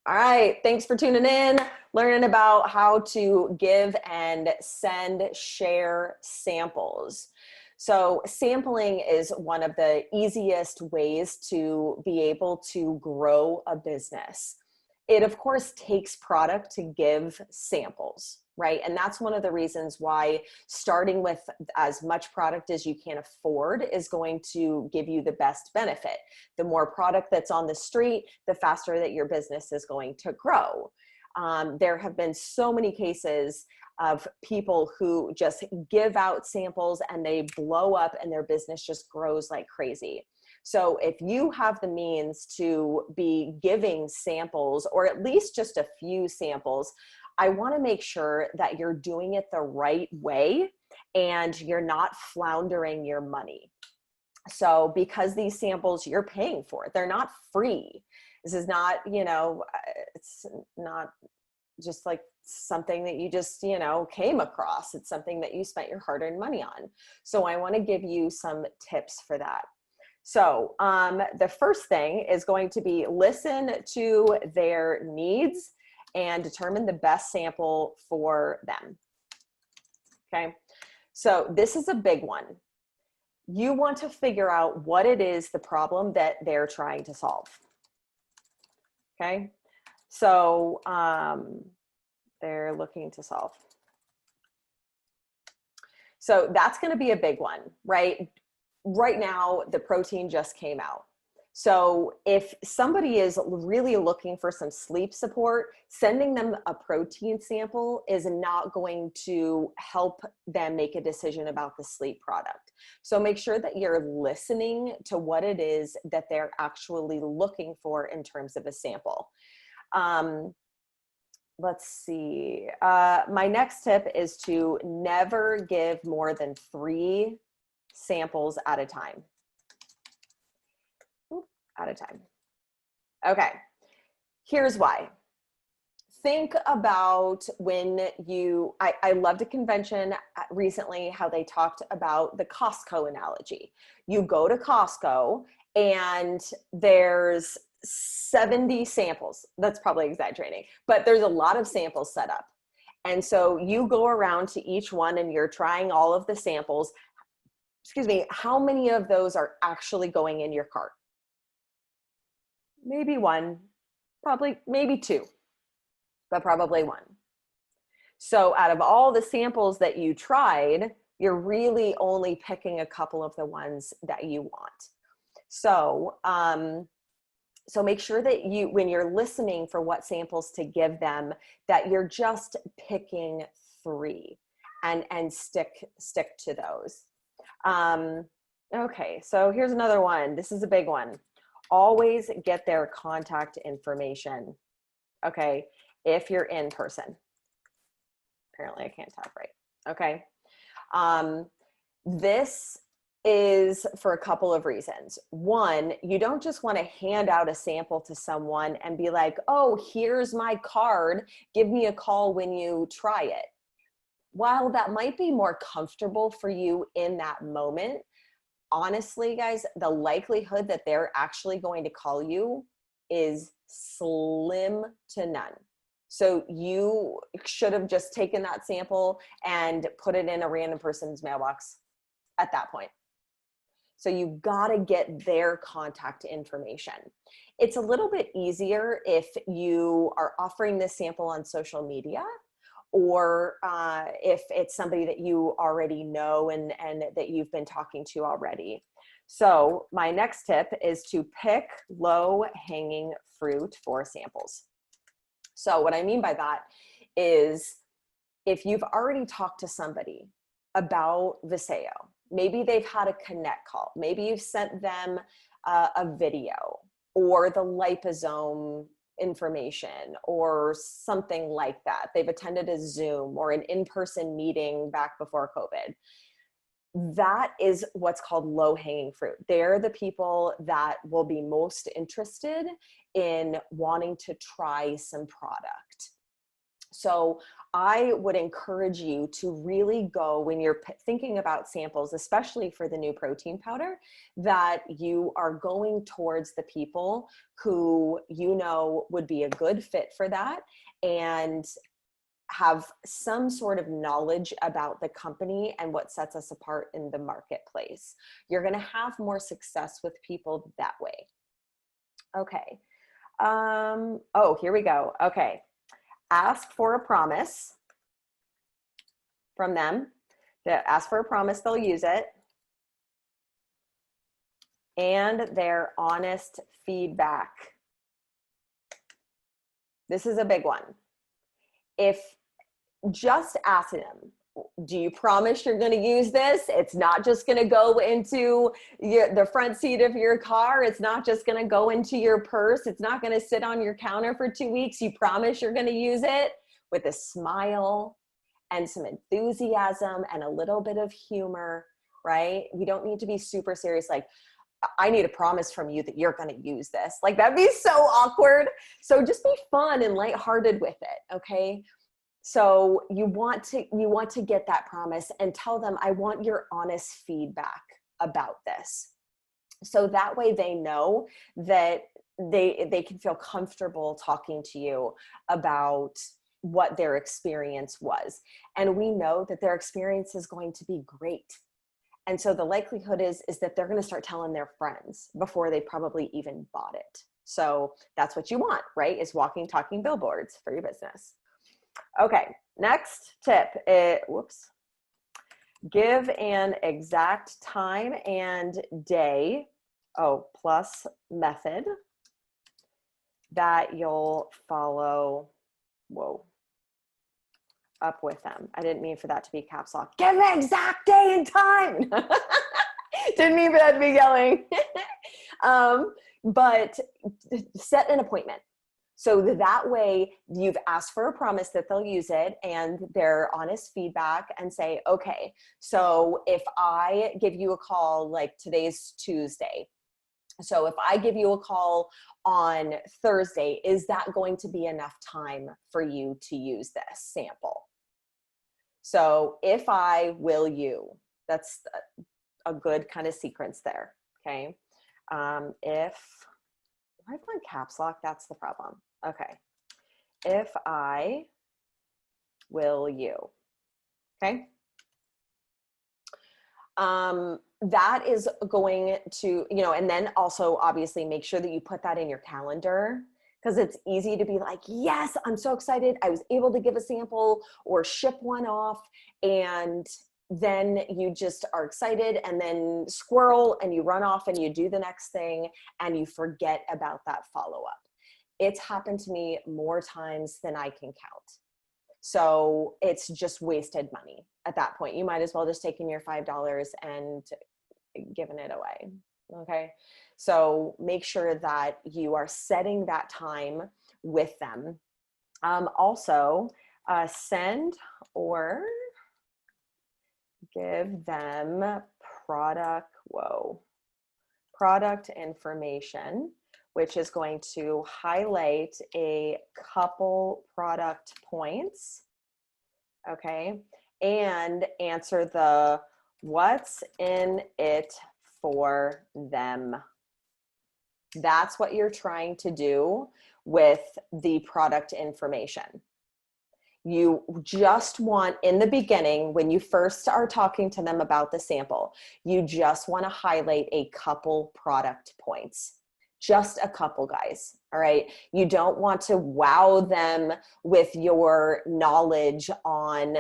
All right, thanks for tuning in, learning about how to give and send share samples. So sampling is one of the easiest ways to be able to grow a business. It of course takes product to give samples, right? And that's one of the reasons why starting with as much product as you can afford is going to give you the best benefit. The more product that's on the street, the faster that your business is going to grow. There have been so many cases of people who just give out samples and they blow up and their business just grows like crazy. So if you have the means to be giving samples, or at least just a few samples, I want to make sure that you're doing it the right way and you're not floundering your money. So because these samples you're paying for, they're not free. This is not, it's not just like something that you just, came across. It's something that you spent your hard-earned money on. So I want to give you some tips for that. So the first thing is going to be listen to their needs and determine the best sample for them. Okay. So this is a big one. You want to figure out what it is, the problem that they're trying to solve. Okay. So they're looking to solve. So that's going to be a big one, right? Right now, the protein just came out. So if somebody is really looking for some sleep support, sending them a protein sample is not going to help them make a decision about the sleep product. So make sure that you're listening to what it is that they're actually looking for in terms of a sample. Let's see. My next tip is to never give more than 3 samples at a time. Okay, here's why. Think about when I loved a convention recently how they talked about the Costco analogy. You go to Costco and there's 70 samples. That's probably exaggerating, but there's a lot of samples set up. And so you go around to each one and you're trying all of the samples. Excuse me, how many of those are actually going in your cart? Maybe 1, probably, maybe 2, but probably 1. So out of all the samples that you tried, you're really only picking a couple of the ones that you want. So, so make sure that when you're listening for what samples to give them, that you're just picking 3 and stick to those. Okay, so here's another one. This is a big one. Always get their contact information. Okay, if you're in person. Apparently I can't talk right. Okay. This is for a couple of reasons. One, you don't just want to hand out a sample to someone and be like, oh, here's my card. Give me a call when you try it. While that might be more comfortable for you in that moment, honestly, guys, the likelihood that they're actually going to call you is slim to none. So you should have just taken that sample and put it in a random person's mailbox at that point. So you gotta get their contact information. It's a little bit easier if you are offering this sample on social media, or if it's somebody that you already know and that you've been talking to already. So my next tip is to pick low-hanging fruit for samples. So what I mean by that is if you've already talked to somebody about Vasayo, maybe they've had a connect call, maybe you've sent them a video or the liposome information or something like that. They've attended a Zoom or an in-person meeting back before COVID. That is what's called low-hanging fruit. They're the people that will be most interested in wanting to try some product. So I would encourage you to really go when you're thinking about samples, especially for the new protein powder, that you are going towards the people who you know would be a good fit for that and have some sort of knowledge about the company and what sets us apart in the marketplace. You're going to have more success with people that way. Okay. Oh, here we go. Okay. Ask for a promise from them. Ask for a promise, they'll use it. And their honest feedback. This is a big one. If just ask them, do you promise you're going to use this? It's not just going to go into the front seat of your car. It's not just going to go into your purse. It's not going to sit on your counter for 2 weeks. You promise you're going to use it? With a smile and some enthusiasm and a little bit of humor, right? We don't need to be super serious. Like, I need a promise from you that you're going to use this. Like, that'd be so awkward. So just be fun and lighthearted with it. Okay. So you want to get that promise and tell them, I want your honest feedback about this. So that way they know that they can feel comfortable talking to you about what their experience was. And we know that their experience is going to be great. And so the likelihood is that they're going to start telling their friends before they probably even bought it. So that's what you want, right? Is walking, talking billboards for your business. Okay, next tip. Give an exact time and day, plus method that you'll follow. Up with them. I didn't mean for that to be caps lock. Give an exact day and time. Didn't mean for that to be yelling. But set an appointment. So that way you've asked for a promise that they'll use it and their honest feedback and say, okay, so if I give you a call, like today's Tuesday. So if I give you a call on Thursday, is that going to be enough time for you to use this sample? So if I will you, that's a good kind of sequence there. Okay. If I find caps lock, that's the problem. Okay. If I will you. Okay. That is going to, and then also obviously make sure that you put that in your calendar, because it's easy to be like, yes, I'm so excited. I was able to give a sample or ship one off. And then you just are excited and then squirrel and you run off and you do the next thing and you forget about that follow-up. It's happened to me more times than I can count. So it's just wasted money at that point. You might as well just taking your $5 and giving it away. Okay. So make sure that you are setting that time with them. Also, send or give them product information, which is going to highlight a couple product points, okay, and answer the what's in it for them. That's what you're trying to do with the product information. You just want, in the beginning, when you first are talking to them about the sample, you just want to highlight a couple product points. Just a couple, guys. All right. You don't want to wow them with your knowledge on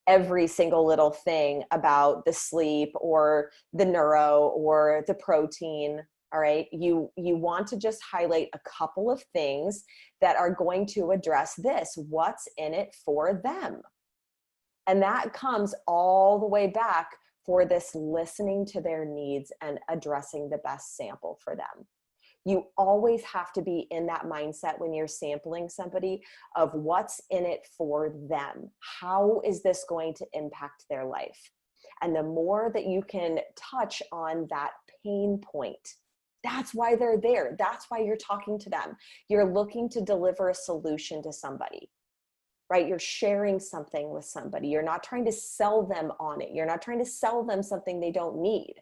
every single little thing about the sleep or the neuro or the protein. All right. You want to just highlight a couple of things that are going to address this. What's in it for them? And that comes all the way back for this listening to their needs and addressing the best sample for them. You always have to be in that mindset when you're sampling somebody of what's in it for them. How is this going to impact their life? And the more that you can touch on that pain point, that's why they're there. That's why you're talking to them. You're looking to deliver a solution to somebody. right? You're sharing something with somebody. You're not trying to sell them on it. You're not trying to sell them something they don't need.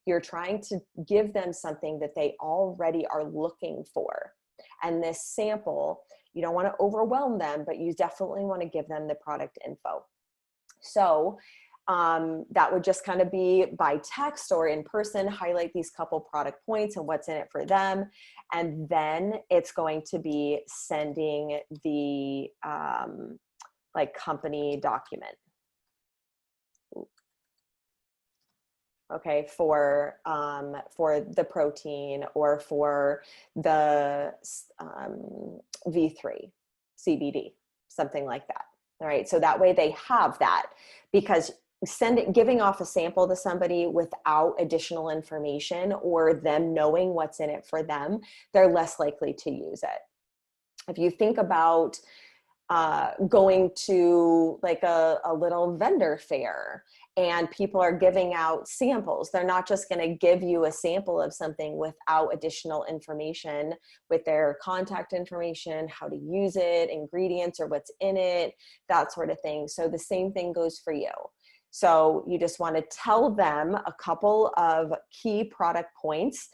You're trying to give them something that they already are looking for. And this sample, you don't want to overwhelm them, but you definitely want to give them the product info. So that would just kind of be by text or in person, highlight these couple product points and what's in it for them. And then it's going to be sending the like company document. Okay, for the protein or for the V3 CBD, something like that. All right, so that way they have that, because giving off a sample to somebody without additional information or them knowing what's in it for them, they're less likely to use it. If you think about going to like a little vendor fair and people are giving out samples, they're not just going to give you a sample of something without additional information with their contact information, how to use it, ingredients or what's in it, that sort of thing. So the same thing goes for you. So you just want to tell them a couple of key product points,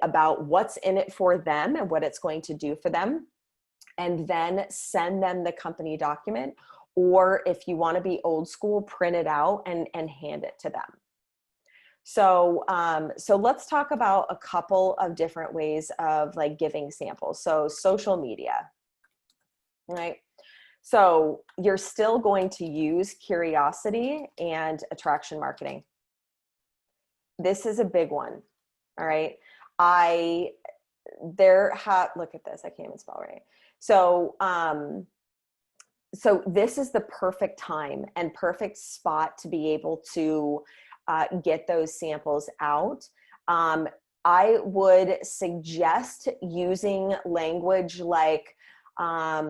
about what's in it for them and what it's going to do for them, and then send them the company document. Or if you want to be old school, print it out and hand it to them. So, so let's talk about a couple of different ways of like giving samples. So social media, right? So you're still going to use curiosity and attraction marketing. This is a big one. All right. Look at this. I can't even spell right. So, so this is the perfect time and perfect spot to be able to get those samples out. I would suggest using language like, I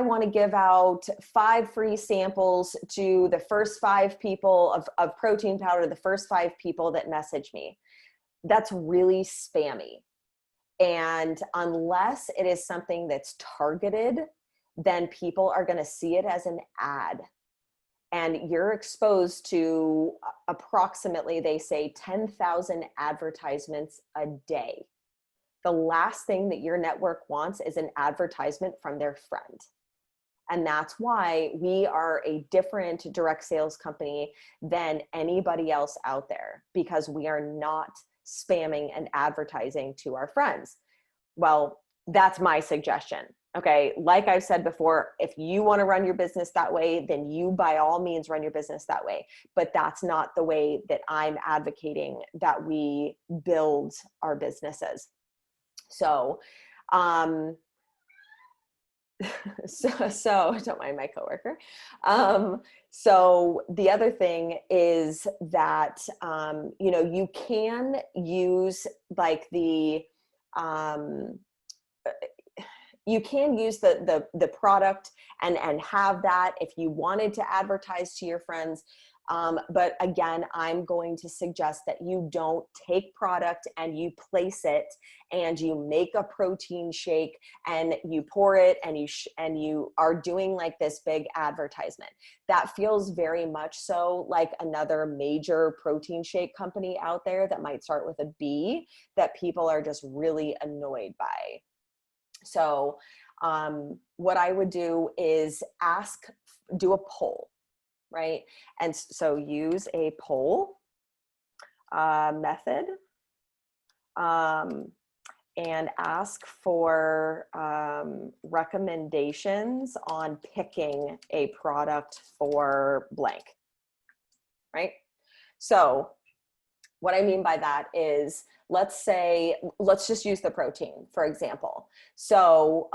want to give out 5 free samples to the first 5 people of protein powder, the first 5 people that message me. That's really spammy. And unless it is something that's targeted, then people are going to see it as an ad. And you're exposed to approximately, they say, 10,000 advertisements a day. The last thing that your network wants is an advertisement from their friend. And that's why we are a different direct sales company than anybody else out there, because we are not spamming and advertising to our friends. Well, that's my suggestion. Okay. Like I've said before, if you want to run your business that way, then you by all means run your business that way. But that's not the way that I'm advocating that we build our businesses. So, so don't mind my coworker. So the other thing is that, you can use like you can use the product and have that if you wanted to advertise to your friends. But again, I'm going to suggest that you don't take product and you place it and you make a protein shake and you pour it and you are doing like this big advertisement. That feels very much so like another major protein shake company out there that might start with a B that people are just really annoyed by. So what I would do is do a poll. Right? And so use a poll method and ask for recommendations on picking a product for blank, right? So what I mean by that is, let's just use the protein, for example. So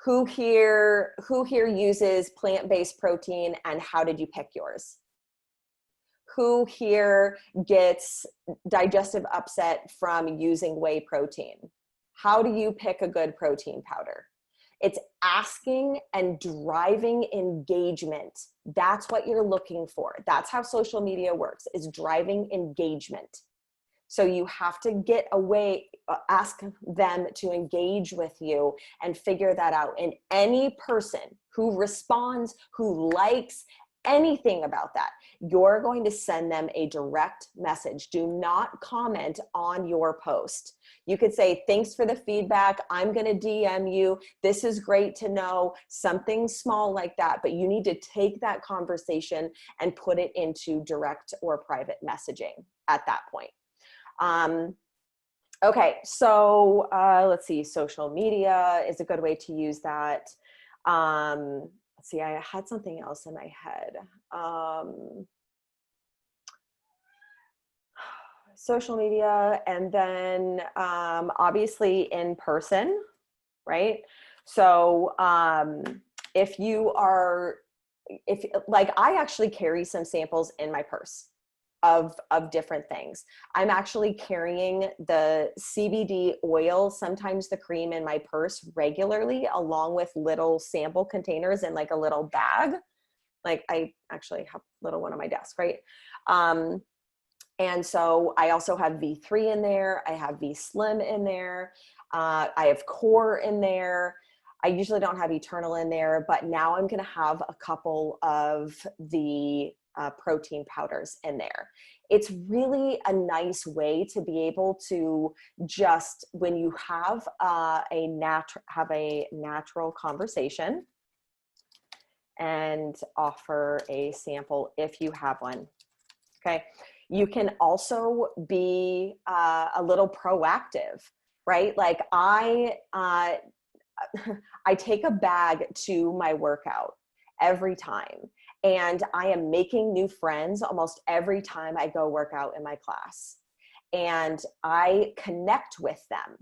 who here uses plant-based protein, and how did you pick yours? Who here gets digestive upset from using whey protein? How do you pick a good protein powder? It's asking and driving engagement. That's what you're looking for. That's how social media works, is driving engagement. So you have to get away, ask them to engage with you and figure that out. And any person who responds, who likes anything about that, you're going to send them a direct message. Do not comment on your post. You could say, thanks for the feedback. I'm going to DM you. This is great to know, something small like that. But you need to take that conversation and put it into direct or private messaging at that point. Okay, so let's see. Social media is a good way to use that. Let's see, I had something else in my head. Social media, and then obviously in person, right? So if like, I actually carry some samples in my purse of different things. I'm actually carrying the CBD oil, sometimes the cream, in my purse regularly, along with little sample containers in like a little bag. Like, I actually have a little one on my desk, right? And so I also have V3 in there. I have V Slim in there. I have Core in there. I usually don't have Eternal in there, but now I'm going to have a couple of the protein powders in there. It's really a nice way to be able to just, when you have a natural conversation, and offer a sample if you have one. Okay. You can also be a little proactive, right? Like, I take a bag to my workout every time, and I am making new friends almost every time I go work out in my class, and I connect with them.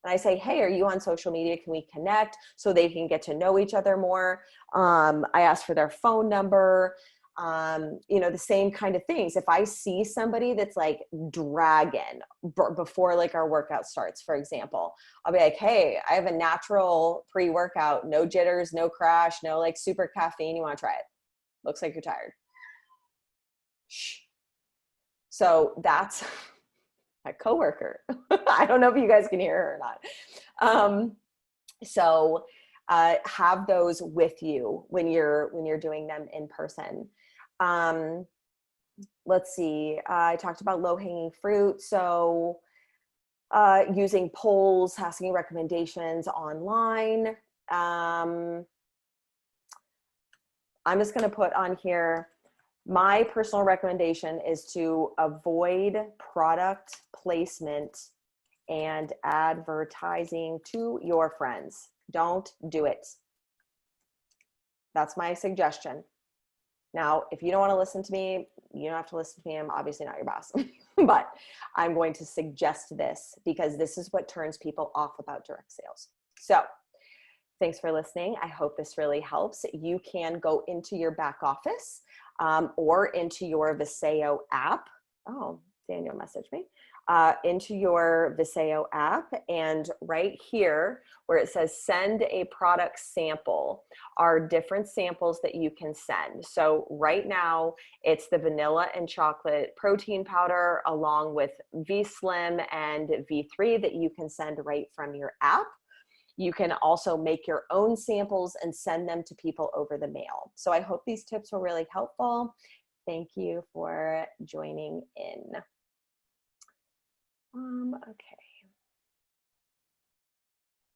And I say, hey, are you on social media? Can we connect? So they can get to know each other more. I ask for their phone number. You know, the same kind of things. If I see somebody that's like dragging before like our workout starts, for example, I'll be like, hey, I have a natural pre-workout, no jitters, no crash, no like super caffeine. You want to try it? Looks like you're tired. Shh. So that's my coworker. I don't know if you guys can hear her or not. So have those with you when you're doing them in person. Let's see. I talked about low-hanging fruit. So using polls, asking recommendations online. I'm just going to put on here, my personal recommendation is to avoid product placement and advertising to your friends. Don't do it. That's my suggestion. Now, if you don't want to listen to me, you don't have to listen to me. I'm obviously not your boss, but I'm going to suggest this because this is what turns people off about direct sales. So thanks for listening. I hope this really helps. You can go into your back office or into your Vasayo app. Oh, Daniel messaged me. Into your Vasayo app, and right here where it says send a product sample are different samples that you can send. So right now it's the vanilla and chocolate protein powder along with V Slim and V3 that you can send right from your app. You can also make your own samples and send them to people over the mail. So I hope these tips were really helpful. Thank you for joining in. Okay.